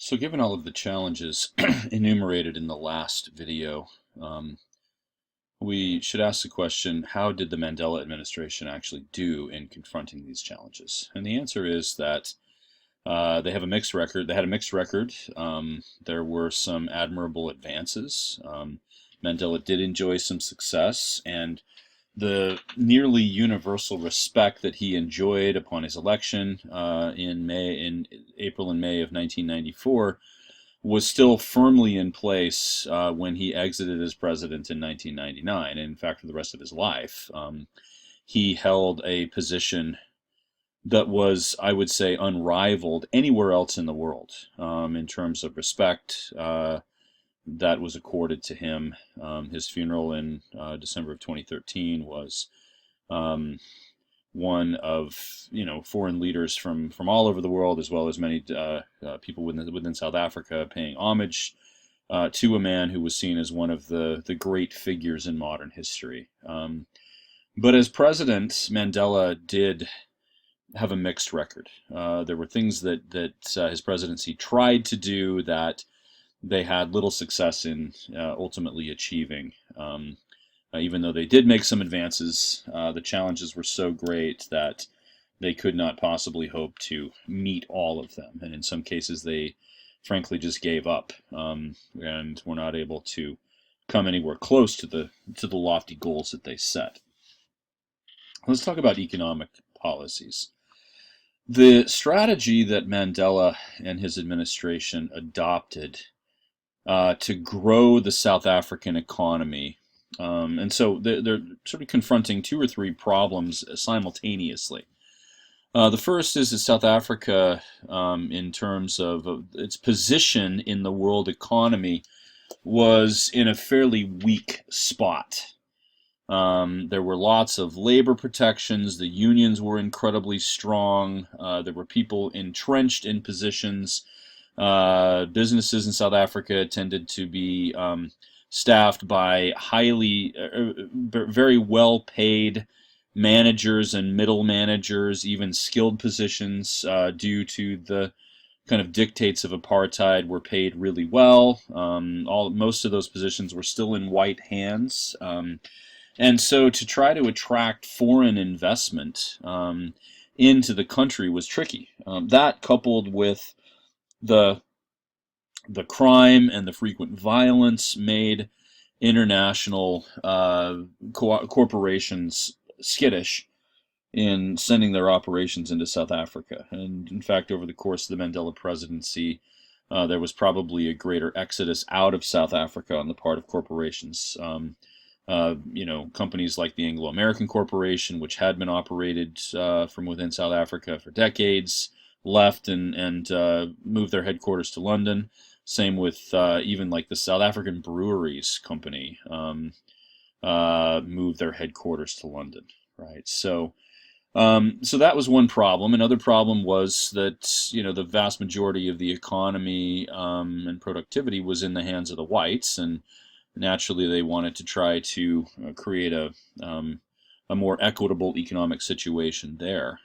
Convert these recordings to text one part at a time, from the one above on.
So given all of the challenges enumerated in the last video, um, we should ask the question, how did the Mandela administration actually do in confronting these challenges? And the answer is that they have a mixed record. They had a mixed record. There were some admirable advances. Mandela did enjoy some success, and the nearly universal respect that he enjoyed upon his election in April and May of 1994 was still firmly in place when he exited as president in 1999. And in fact, for the rest of his life, he held a position that was, I would say, unrivaled anywhere else in the world in terms of respect that was accorded to him. His funeral in December of 2013 was one of foreign leaders from all over the world, as well as many people within South Africa, paying homage to a man who was seen as one of the great figures in modern history. But as president, Mandela did have a mixed record. There were things that his presidency tried to do that they had little success in ultimately achieving. Even though they did make some advances, the challenges were so great that they could not possibly hope to meet all of them. And in some cases, they frankly just gave up and were not able to come anywhere close to the lofty goals that they set. Let's talk about economic policies. The strategy that Mandela and his administration adopted to grow the South African economy. And so they're sort of confronting two or three problems simultaneously. The first is that South Africa, in terms of its position in the world economy, was in a fairly weak spot. There were lots of labor protections. The unions were incredibly strong. There were people entrenched in positions. Businesses in South Africa tended to be staffed by very well-paid managers and middle managers, even skilled positions, due to the kind of dictates of apartheid, were paid really well. Most of those positions were still in white hands. And so to try to attract foreign investment into the country was tricky. That, coupled with the crime and the frequent violence, made international corporations skittish in sending their operations into South Africa. And in fact, over the course of the Mandela presidency, there was probably a greater exodus out of South Africa on the part of corporations. Companies like the Anglo-American Corporation, which had been operated from within South Africa for decades, left and moved their headquarters to London. Same with even like the South African Breweries Company moved their headquarters to London, right? So that was one problem. Another problem was that the vast majority of the economy and productivity was in the hands of the whites, and naturally they wanted to try to create a more equitable economic situation there.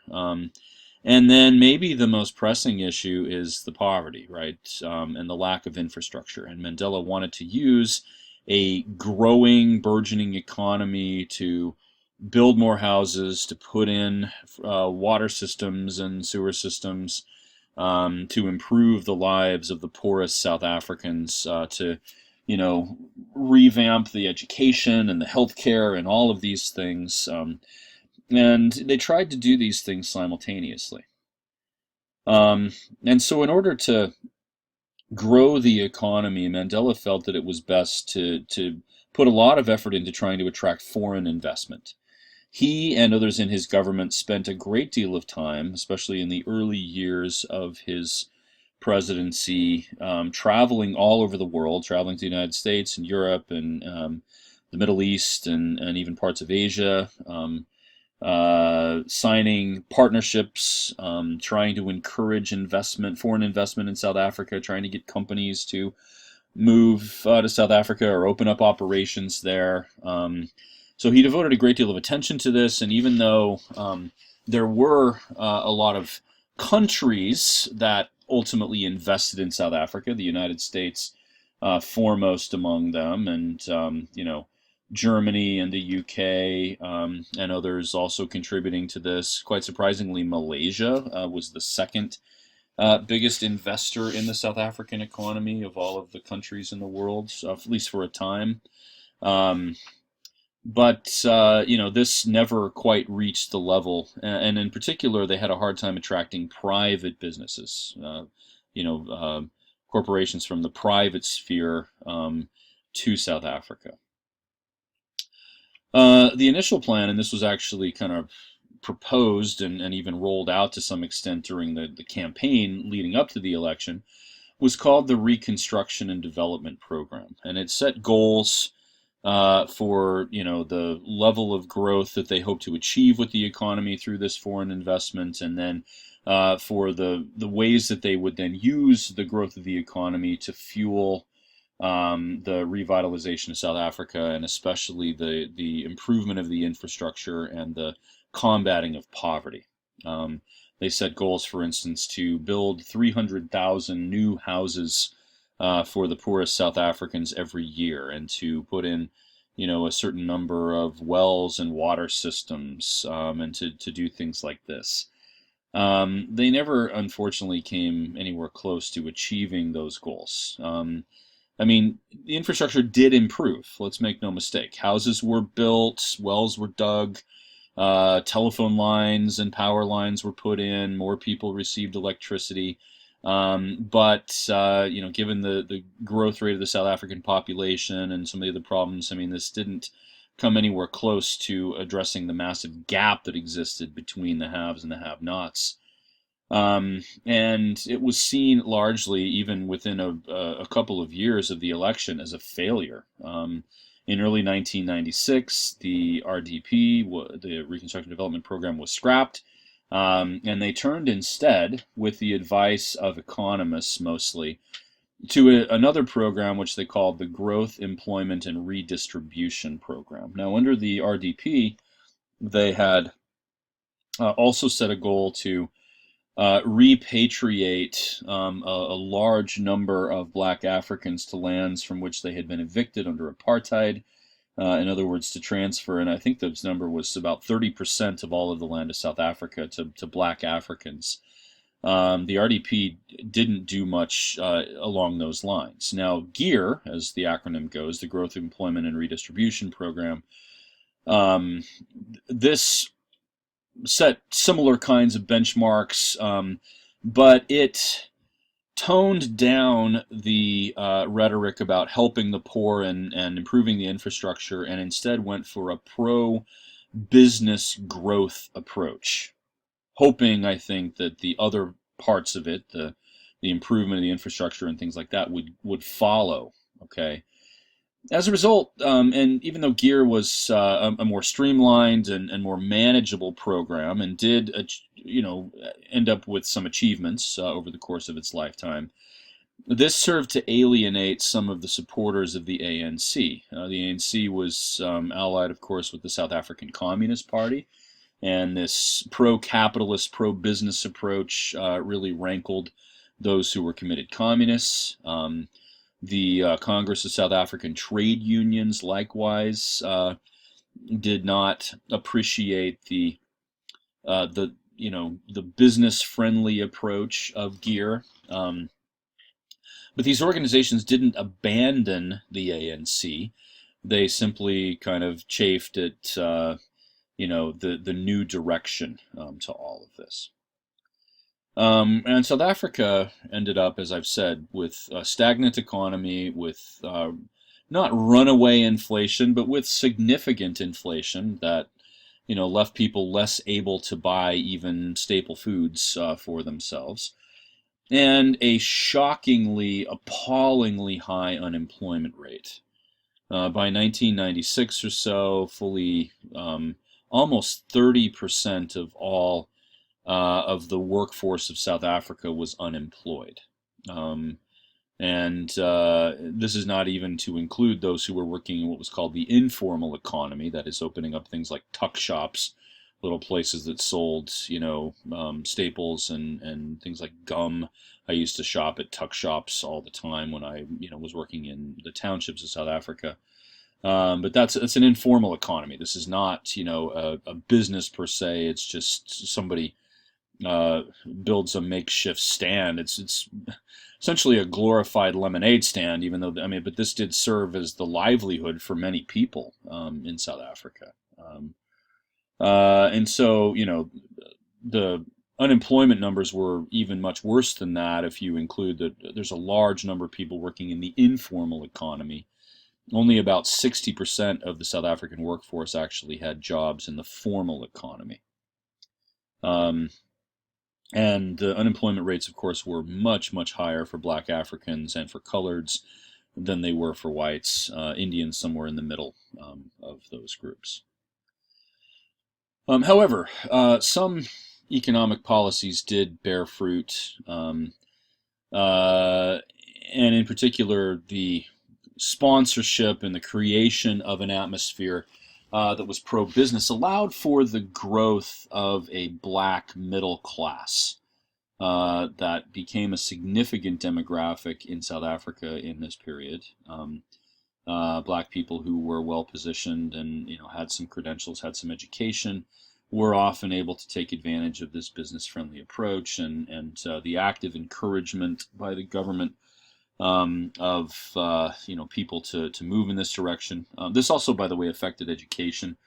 And then maybe the most pressing issue is the poverty, right, and the lack of infrastructure. And Mandela wanted to use a growing, burgeoning economy to build more houses, to put in water systems and sewer systems, to improve the lives of the poorest South Africans, to revamp the education and the healthcare and all of these things. And they tried to do these things simultaneously. And so in order to grow the economy, Mandela felt that it was best to put a lot of effort into trying to attract foreign investment. He and others in his government spent a great deal of time, especially in the early years of his presidency, traveling all over the world, traveling to the United States and Europe and the Middle East and even parts of Asia, signing partnerships, trying to encourage foreign investment in South Africa, trying to get companies to move to South Africa or open up operations there. So he devoted a great deal of attention to this, and even though there were a lot of countries that ultimately invested in South Africa, the United States foremost among them, and Germany and the UK and others also contributing to this. Quite surprisingly, Malaysia was the second biggest investor in the South African economy of all of the countries in the world, at least for a time. Um, but this never quite reached the level, and in particular, they had a hard time attracting private businesses, you know, uh, corporations from the private sphere to South Africa. The initial plan, and this was actually kind of proposed and even rolled out to some extent during the campaign leading up to the election, was called the Reconstruction and Development Program, and it set goals for the level of growth that they hope to achieve with the economy through this foreign investment, and then for the ways that they would then use the growth of the economy to fuel the revitalization of South Africa, and especially the improvement of the infrastructure and the combating of poverty. They set goals, for instance, to build 300,000 new houses for the poorest South Africans every year, and to put in, a certain number of wells and water systems, and to do things like this. They never, unfortunately, came anywhere close to achieving those goals. I mean, the infrastructure did improve. Let's make no mistake. Houses were built, wells were dug, telephone lines and power lines were put in, more people received electricity. But given the growth rate of the South African population and some of the other problems, I mean, this didn't come anywhere close to addressing the massive gap that existed between the haves and the have-nots. And it was seen largely, even within a couple of years of the election, as a failure. In early 1996, the RDP, the Reconstruction Development Program, was scrapped, and they turned instead, with the advice of economists mostly, to another program which they called the Growth, Employment, and Redistribution Program. Now, under the RDP, they had also set a goal to repatriate a large number of black Africans to lands from which they had been evicted under apartheid. In other words, to transfer, and I think this number was about 30% of all of the land of South Africa to black Africans. The RDP didn't do much along those lines. Now, GEAR, as the acronym goes, the Growth, Employment, and Redistribution Program, this set similar kinds of benchmarks, but it toned down the rhetoric about helping the poor and improving the infrastructure, and instead went for a pro-business growth approach, hoping, I think, that the other parts of it, the improvement of the infrastructure and things like that, would follow. Okay. As a result, and even though GEAR was a more streamlined and more manageable program, and did end up with some achievements over the course of its lifetime, this served to alienate some of the supporters of the ANC. The ANC was allied, of course, with the South African Communist Party, and this pro-capitalist, pro-business approach really rankled those who were committed communists. The Congress of South African Trade Unions likewise did not appreciate the business-friendly approach of GEAR. But these organizations didn't abandon the ANC. They simply kind of chafed at the new direction to all of this. And South Africa ended up, as I've said, with a stagnant economy, with not runaway inflation, but with significant inflation that left people less able to buy even staple foods for themselves, and a shockingly, appallingly high unemployment rate. By 1996 or so, fully almost 30% of all of the workforce of South Africa was unemployed. And this is not even to include those who were working in what was called the informal economy, that is opening up things like tuck shops, little places that sold, staples and things like gum, I used to shop at tuck shops all the time when I was working in the townships of South Africa. But it's an informal economy. This is not a business per se. It's just somebody uh, builds a makeshift stand. It's essentially a glorified lemonade stand, even though but this did serve as the livelihood for many people in South Africa. And so the unemployment numbers were even much worse than that if you include that there's a large number of people working in the informal economy. Only about 60% of the South African workforce actually had jobs in the formal economy. And the unemployment rates, of course, were much, much higher for black Africans and for coloreds than they were for whites, Indians somewhere in the middle of those groups. However, some economic policies did bear fruit, and in particular, the sponsorship and the creation of an atmosphere that was pro-business allowed for the growth of a black middle class that became a significant demographic in South Africa in this period. Black people who were well positioned and had some credentials, had some education, were often able to take advantage of this business-friendly approach, and the active encouragement by the government of people to move in this direction. This also, by the way, affected education.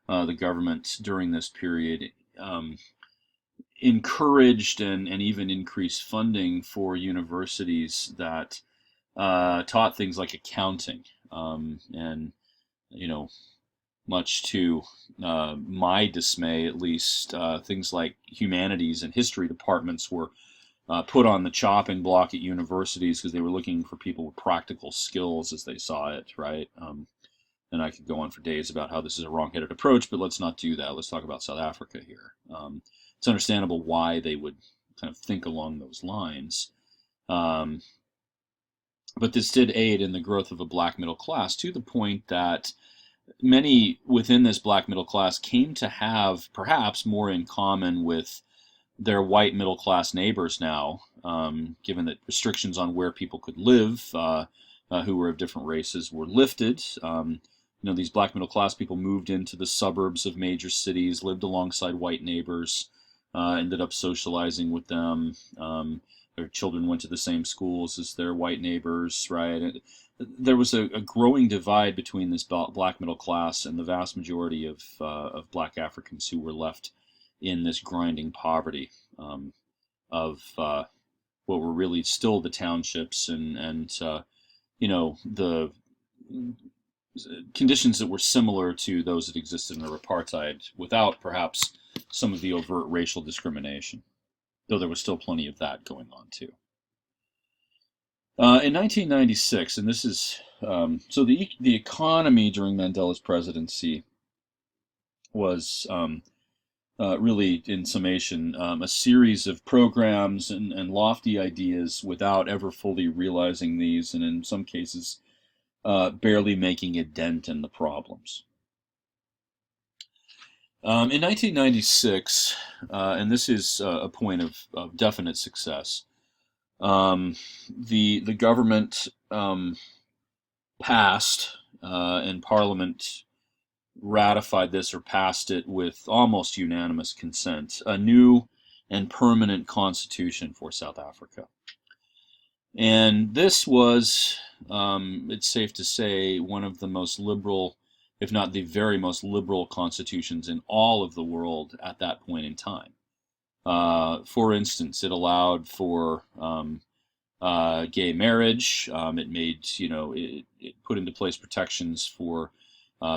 The government during this period encouraged and even increased funding for universities that taught things like accounting, and much to my dismay, at least, things like humanities and history departments were put on the chopping block at universities because they were looking for people with practical skills as they saw it, right? And I could go on for days about how this is a wrong-headed approach, but let's not do that. Let's talk about South Africa here. It's understandable why they would kind of think along those lines. But this did aid in the growth of a black middle class to the point that many within this black middle class came to have perhaps more in common with their white middle class neighbors now, given that restrictions on where people could live who were of different races were lifted. These black middle class people moved into the suburbs of major cities, lived alongside white neighbors, ended up socializing with them. Their children went to the same schools as their white neighbors, right? There was a growing divide between this black middle class and the vast majority of black Africans who were left in this grinding poverty of what were really still the townships and the conditions that were similar to those that existed under apartheid, without perhaps some of the overt racial discrimination, though there was still plenty of that going on too. In 1996, and this is so the economy during Mandela's presidency was really, in summation, a series of programs and lofty ideas without ever fully realizing these, and in some cases, barely making a dent in the problems. In 1996, and this is a point of definite success, the government passed and Parliament ratified this or passed it with almost unanimous consent, a new and permanent constitution for South Africa. And this was, it's safe to say, one of the most liberal, if not the very most liberal constitutions in all of the world at that point in time. For instance, it allowed for gay marriage. It made, it put into place protections for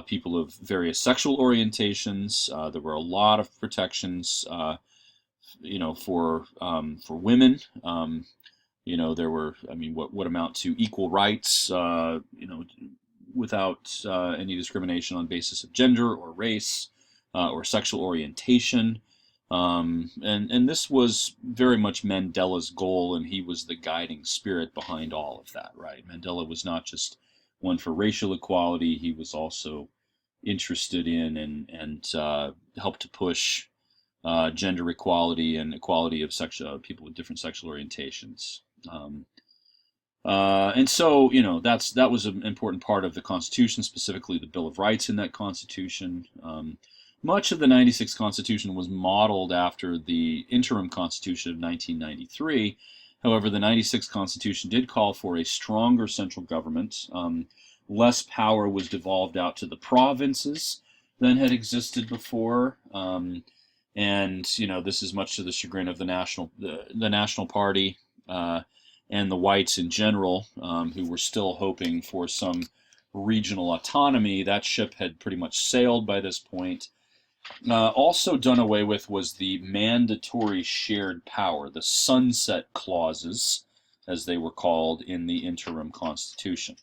people of various sexual orientations. There were a lot of protections, for women. There were, what amount to equal rights, without any discrimination on basis of gender or race or sexual orientation. And this was very much Mandela's goal, and he was the guiding spirit behind all of that, right? Mandela was not just one for racial equality. He was also interested in and helped to push gender equality and equality of people with different sexual orientations. And so, that was an important part of the Constitution, specifically the Bill of Rights in that Constitution. Much of the 96 Constitution was modeled after the interim Constitution of 1993. However, the 96 Constitution did call for a stronger central government. Less power was devolved out to the provinces than had existed before. And this is much to the chagrin of the National Party and the whites in general, who were still hoping for some regional autonomy. That ship had pretty much sailed by this point. Also done away with was the mandatory shared power, the sunset clauses, as they were called in the interim constitution.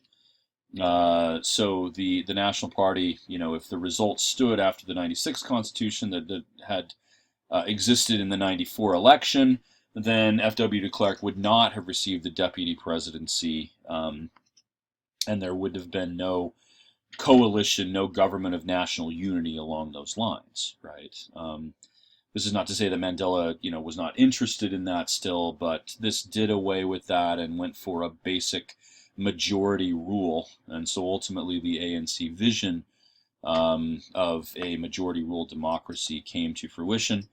So the National Party, if the results stood after the 96 Constitution that had existed in the 94 election, then F.W. de Klerk would not have received the deputy presidency, and there would have been no coalition, no government of national unity along those lines, right? This is not to say that Mandela, was not interested in that still, but this did away with that and went for a basic majority rule. And so ultimately the ANC vision of a majority rule democracy came to fruition.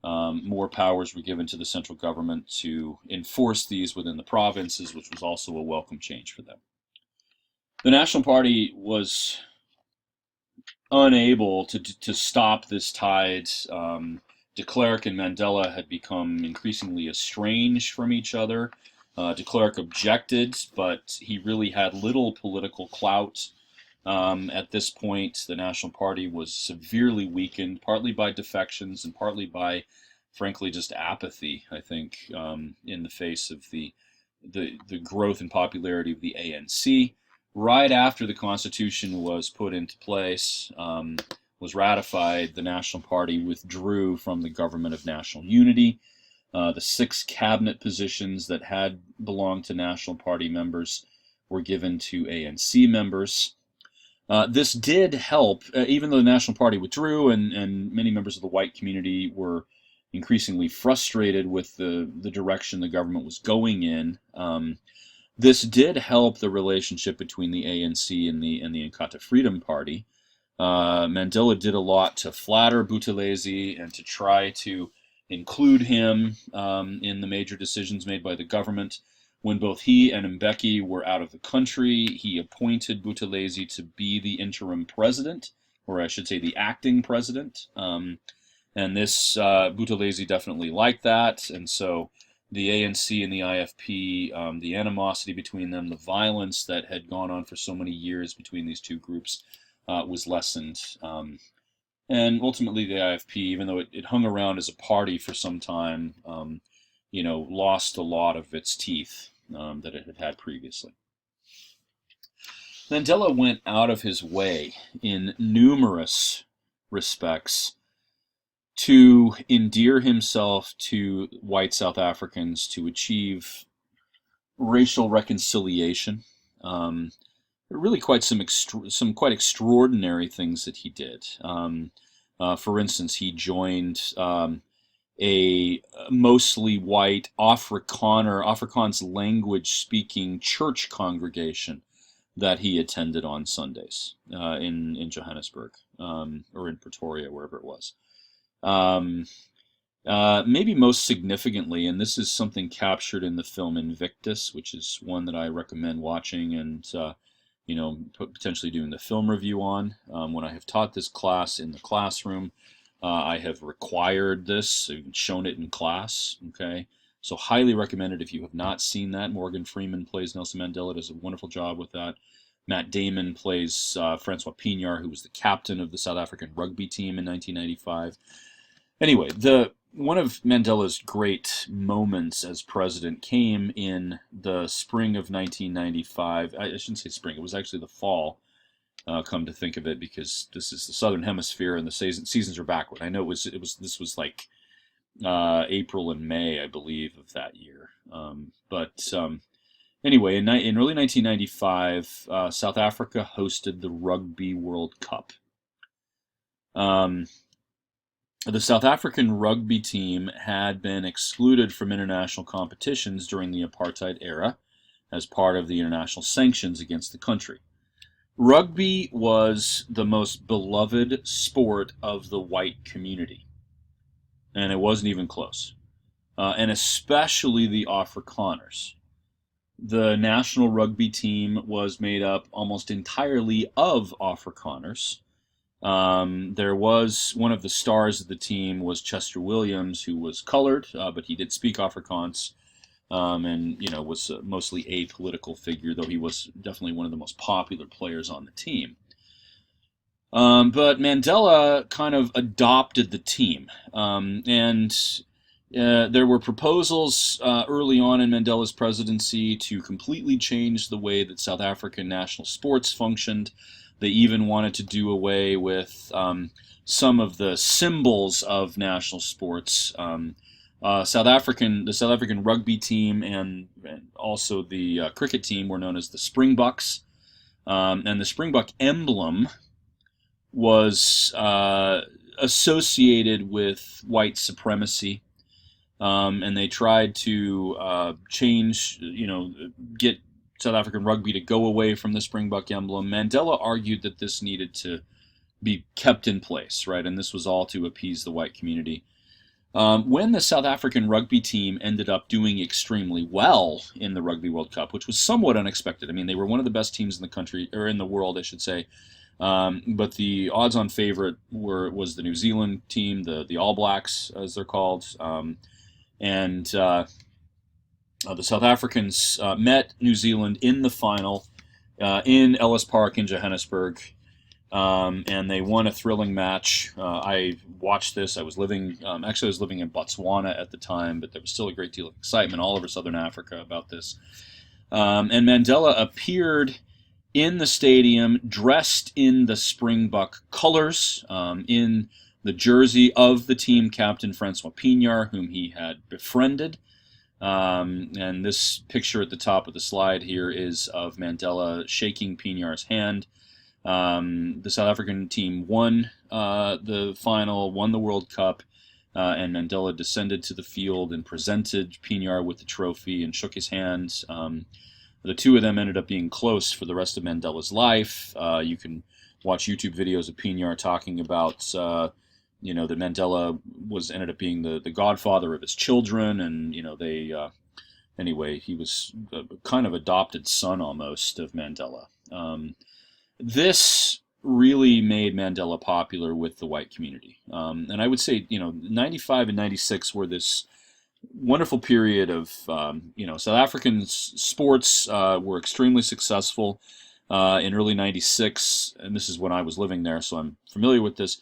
More powers were given to the central government to enforce these within the provinces, which was also a welcome change for them. The National Party was unable to stop this tide. De Klerk and Mandela had become increasingly estranged from each other. De Klerk objected, but he really had little political clout. At this point, the National Party was severely weakened, partly by defections and partly by, frankly, just apathy, I think, in the face of the growth and popularity of the ANC. Right after the Constitution was put into place, was ratified, the National Party withdrew from the government of national unity. The 6 cabinet positions that had belonged to National Party members were given to ANC members. This did help, even though the National Party withdrew and many members of the white community were increasingly frustrated with the direction the government was going in. This did help the relationship between the ANC and the Inkatha Freedom Party. Mandela did a lot to flatter Buthelezi and to try to include him in the major decisions made by the government. When both he and Mbeki were out of the country, he appointed Buthelezi to be the interim president, or I should say the acting president. And this Buthelezi definitely liked that, and so the ANC and the IFP, the animosity between them, the violence that had gone on for so many years between these two groups was lessened. And ultimately the IFP, even though it hung around as a party for some time, lost a lot of its teeth that it had had previously. Mandela went out of his way in numerous respects to endear himself to white South Africans, to achieve racial reconciliation. Really quite some quite extraordinary things that he did. For instance, he joined a mostly white Afrikaans language speaking church congregation that he attended on Sundays in Johannesburg or in Pretoria, wherever it was. Maybe most significantly, and this is something captured in the film Invictus, which is one that I recommend watching and potentially doing the film review on. When I have taught this class in the classroom, I have required this, even shown it in class. Okay, so highly recommended if you have not seen that. Morgan Freeman plays Nelson Mandela, does a wonderful job with that. Matt Damon plays Francois Pignard, who was the captain of the South African rugby team in 1995. Anyway, one of Mandela's great moments as president came in the spring of 1995. I shouldn't say spring; it was actually the fall. Come to think of it, because this is the southern hemisphere and the seasons are backward. I know this was like April and May, I believe, of that year. Anyway, in early 1995, South Africa hosted the Rugby World Cup. The South African rugby team had been excluded from international competitions during the apartheid era as part of the international sanctions against the country. Rugby was the most beloved sport of the white community, and it wasn't even close, and especially the Afrikaners. The national rugby team was made up almost entirely of Afrikaners. There was one of the stars of the team was Chester Williams, who was colored, but he did speak Afrikaans, and was mostly a political figure, though he was definitely one of the most popular players on the team. But Mandela kind of adopted the team, and there were proposals early on in Mandela's presidency to completely change the way that South African national sports functioned. They even wanted to do away with some of the symbols of national sports. The South African rugby team and also the cricket team were known as the Springboks, and the Springbok emblem was associated with white supremacy. And they tried to get South African rugby to go away from the Springbok emblem. Mandela argued that this needed to be kept in place, right? And this was all to appease the white community. When the South African rugby team ended up doing extremely well in the Rugby World Cup, which was somewhat unexpected. I mean, they were one of the best teams in the country, or in the world, I should say. But the odds-on favorite was the New Zealand team, the All Blacks, as they're called. And the South Africans met New Zealand in the final in Ellis Park in Johannesburg, and they won a thrilling match. I watched this. I was living in Botswana at the time, but there was still a great deal of excitement all over Southern Africa about this. And Mandela appeared in the stadium dressed in the Springbok colors, in the jersey of the team captain Francois Pignard, whom he had befriended. And this picture at the top of the slide here is of Mandela shaking Pignard's hand. The South African team won the final, won the World Cup, and Mandela descended to the field and presented Pignard with the trophy and shook his hand. The two of them ended up being close for the rest of Mandela's life. You can watch YouTube videos of Pignard talking about that Mandela ended up being the godfather of his children, and anyway, he was a kind of adopted son almost of Mandela. This really made Mandela popular with the white community, and I would say 95 and 96 were this wonderful period of South African sports were extremely successful. In early 96, and this is when I was living there, so I'm familiar with this.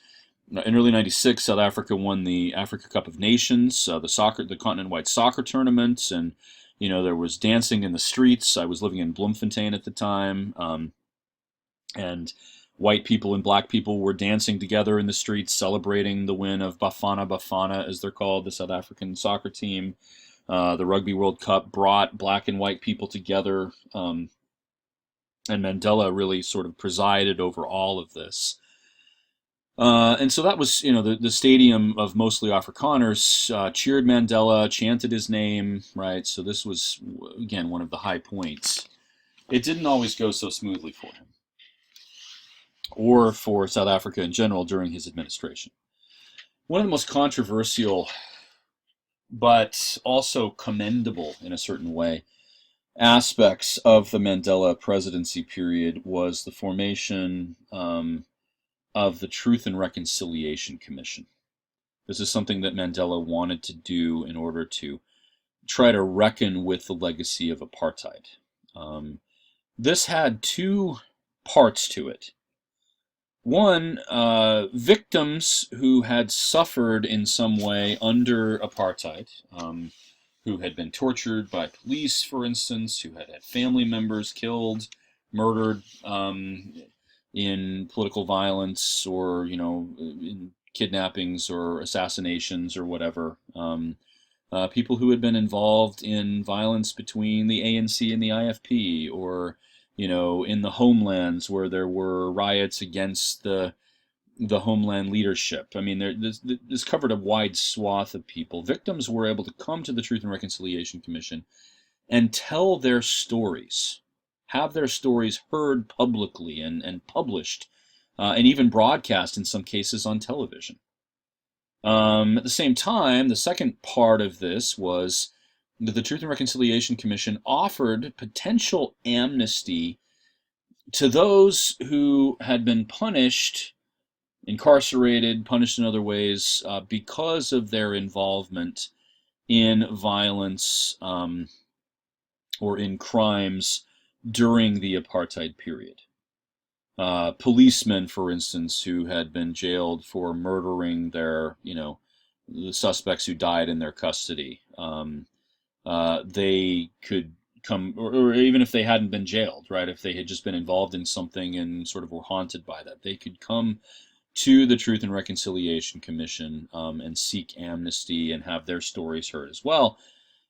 In early '96, South Africa won the Africa Cup of Nations, the continent-wide soccer tournament, and there was dancing in the streets. I was living in Bloemfontein at the time, and white people and black people were dancing together in the streets, celebrating the win of Bafana Bafana, as they're called, the South African soccer team. The Rugby World Cup brought black and white people together, and Mandela really sort of presided over all of this. And so that was, the stadium of mostly Afrikaners cheered Mandela, chanted his name, right? So this was, again, one of the high points. It didn't always go so smoothly for him, or for South Africa in general during his administration. One of the most controversial, but also commendable in a certain way, aspects of the Mandela presidency period was the formation of the Truth and Reconciliation Commission. This is something that Mandela wanted to do in order to try to reckon with the legacy of apartheid. This had two parts to it. One, victims who had suffered in some way under apartheid, who had been tortured by police, for instance, who had had family members killed, murdered, in political violence, or in kidnappings or assassinations or whatever. People who had been involved in violence between the ANC and the IFP, or in the homelands where there were riots against the the homeland leadership. I mean, this covered a wide swath of people. Victims were able to come to the Truth and Reconciliation Commission and tell their stories, have their stories heard publicly and published, and even broadcast in some cases on television. At the same time, the second part of this was that the Truth and Reconciliation Commission offered potential amnesty to those who had been punished, incarcerated, punished in other ways because of their involvement in violence or in crimes during the apartheid period. Policemen, for instance, who had been jailed for murdering the suspects who died in their custody. They could come, or even if they hadn't been jailed, right? If they had just been involved in something and sort of were haunted by that, they could come to the Truth and Reconciliation Commission and seek amnesty and have their stories heard as well.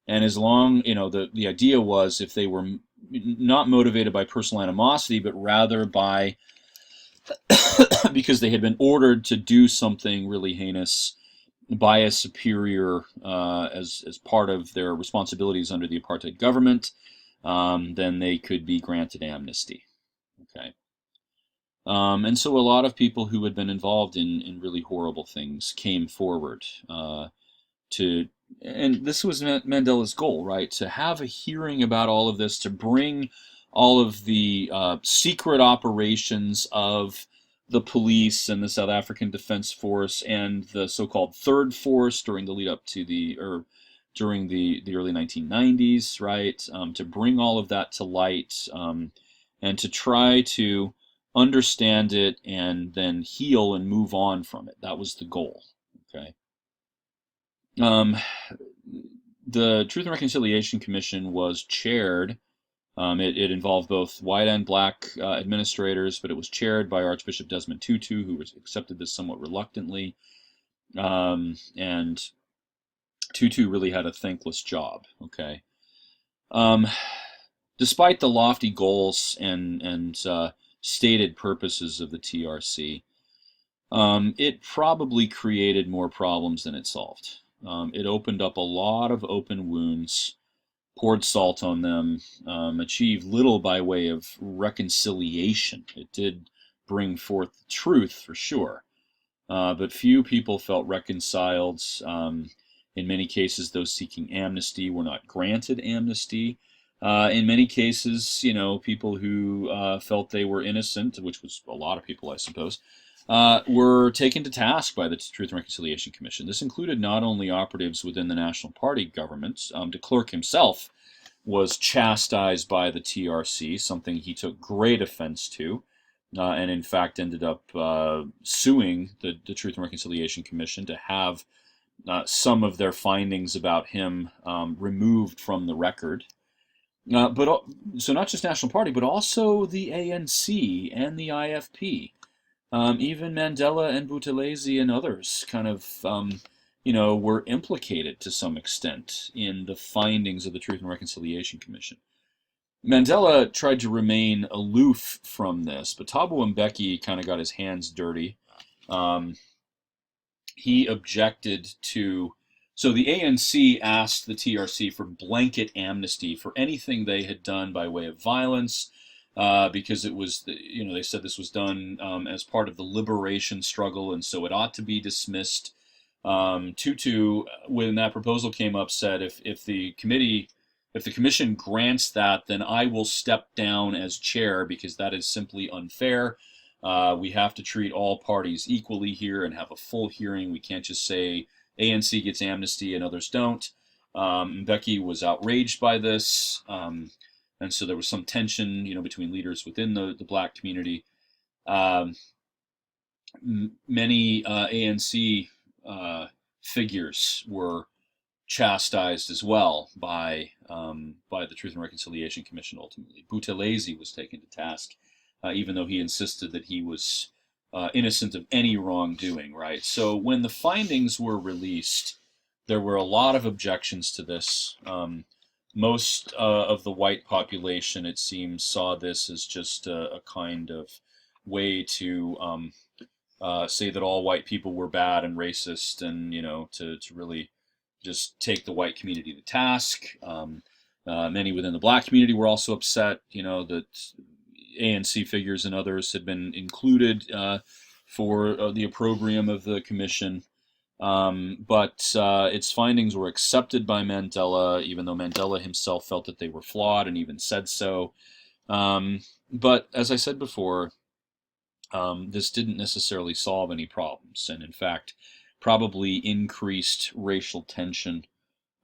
And as long, the idea was if they were not motivated by personal animosity, but rather by because they had been ordered to do something really heinous by a superior as part of their responsibilities under the apartheid government, then they could be granted amnesty. Okay. And so a lot of people who had been involved in really horrible things came forward and this was Mandela's goal, right? To have a hearing about all of this, to bring all of the secret operations of the police and the South African Defense Force and the so-called Third Force during the lead up to during the early 1990s, right? To bring all of that to light and to try to understand it and then heal and move on from it. That was the goal, okay? The Truth and Reconciliation Commission was chaired. It involved both white and black administrators, but it was chaired by Archbishop Desmond Tutu, who accepted this somewhat reluctantly. And Tutu really had a thankless job. Okay. Despite the lofty goals and stated purposes of the TRC, it probably created more problems than it solved. It opened up a lot of open wounds, poured salt on them, achieved little by way of reconciliation. It did bring forth truth, for sure, but few people felt reconciled. In many cases, those seeking amnesty were not granted amnesty. In many cases, people who felt they were innocent, which was a lot of people, I suppose, were taken to task by the Truth and Reconciliation Commission. This included not only operatives within the National Party government. De Klerk himself was chastised by the TRC, something he took great offense to, and in fact ended up suing the Truth and Reconciliation Commission to have some of their findings about him removed from the record. So not just National Party, but also the ANC and the IFP. Even Mandela and Buthelezi and others kind of, were implicated to some extent in the findings of the Truth and Reconciliation Commission. Mandela tried to remain aloof from this, but Thabo Mbeki kind of got his hands dirty. He objected to... So the ANC asked the TRC for blanket amnesty for anything they had done by way of violence, because it was, they said this was done as part of the liberation struggle, and so it ought to be dismissed. Tutu, when that proposal came up, said if the commission grants that, then I will step down as chair because that is simply unfair. We have to treat all parties equally here and have a full hearing. We can't just say ANC gets amnesty and others don't. Mbeki was outraged by this. And so there was some tension, between leaders within the black community. Many ANC figures were chastised as well by the Truth and Reconciliation Commission. Ultimately, Buthelezi was taken to task, even though he insisted that he was innocent of any wrongdoing. Right. So when the findings were released, there were a lot of objections to this. Most of the white population, it seems, saw this as just a kind of way to say that all white people were bad and racist, and to really just take the white community to task. Many within the black community were also upset, that ANC figures and others had been included for the opprobrium of the commission. But its findings were accepted by Mandela, even though Mandela himself felt that they were flawed and even said so. But as I said before, this didn't necessarily solve any problems, and in fact, probably increased racial tension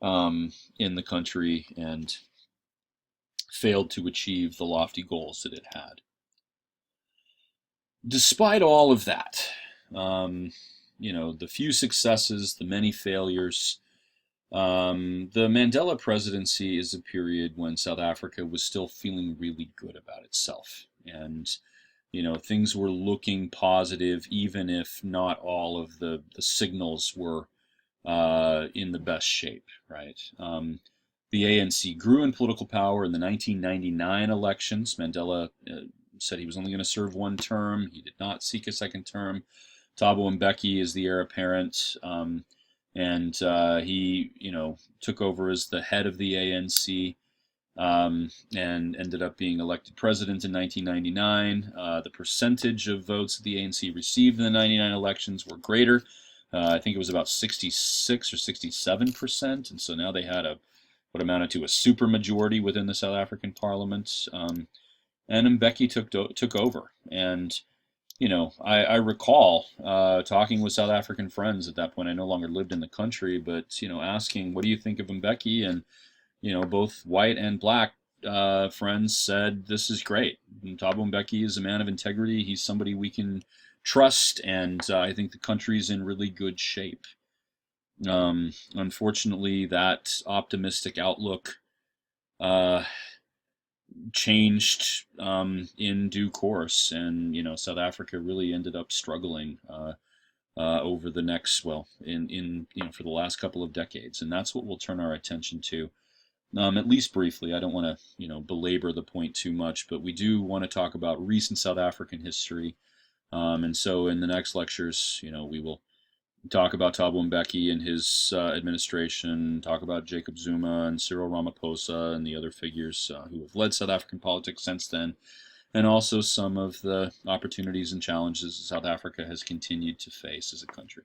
in the country and failed to achieve the lofty goals that it had. Despite all of that, the few successes, the many failures, the Mandela presidency is a period when South Africa was still feeling really good about itself. And, things were looking positive, even if not all of the signals were in the best shape, right? The ANC grew in political power in the 1999 elections. Mandela said he was only going to serve one term. He did not seek a second term. Thabo Mbeki is the heir apparent, and he, took over as the head of the ANC, and ended up being elected president in 1999. The percentage of votes that the ANC received in the 99 elections were greater. I think it was about 66 or 67%, and so now they had what amounted to a supermajority within the South African parliament. And Mbeki took over, and I recall talking with South African friends at that point. I no longer lived in the country, but asking, "What do you think of Mbeki?" And both white and black friends said, "This is great. Thabo Mbeki is a man of integrity. He's somebody we can trust, and I think the country's in really good shape." Unfortunately, that optimistic outlook changed in due course, and South Africa really ended up struggling over the next, in for the last couple of decades, and that's what we'll turn our attention to, at least briefly. I don't want to belabor the point too much, but we do want to talk about recent South African history, and so in the next lectures, we will talk about Thabo Mbeki and his administration, talk about Jacob Zuma and Cyril Ramaphosa and the other figures who have led South African politics since then, and also some of the opportunities and challenges South Africa has continued to face as a country.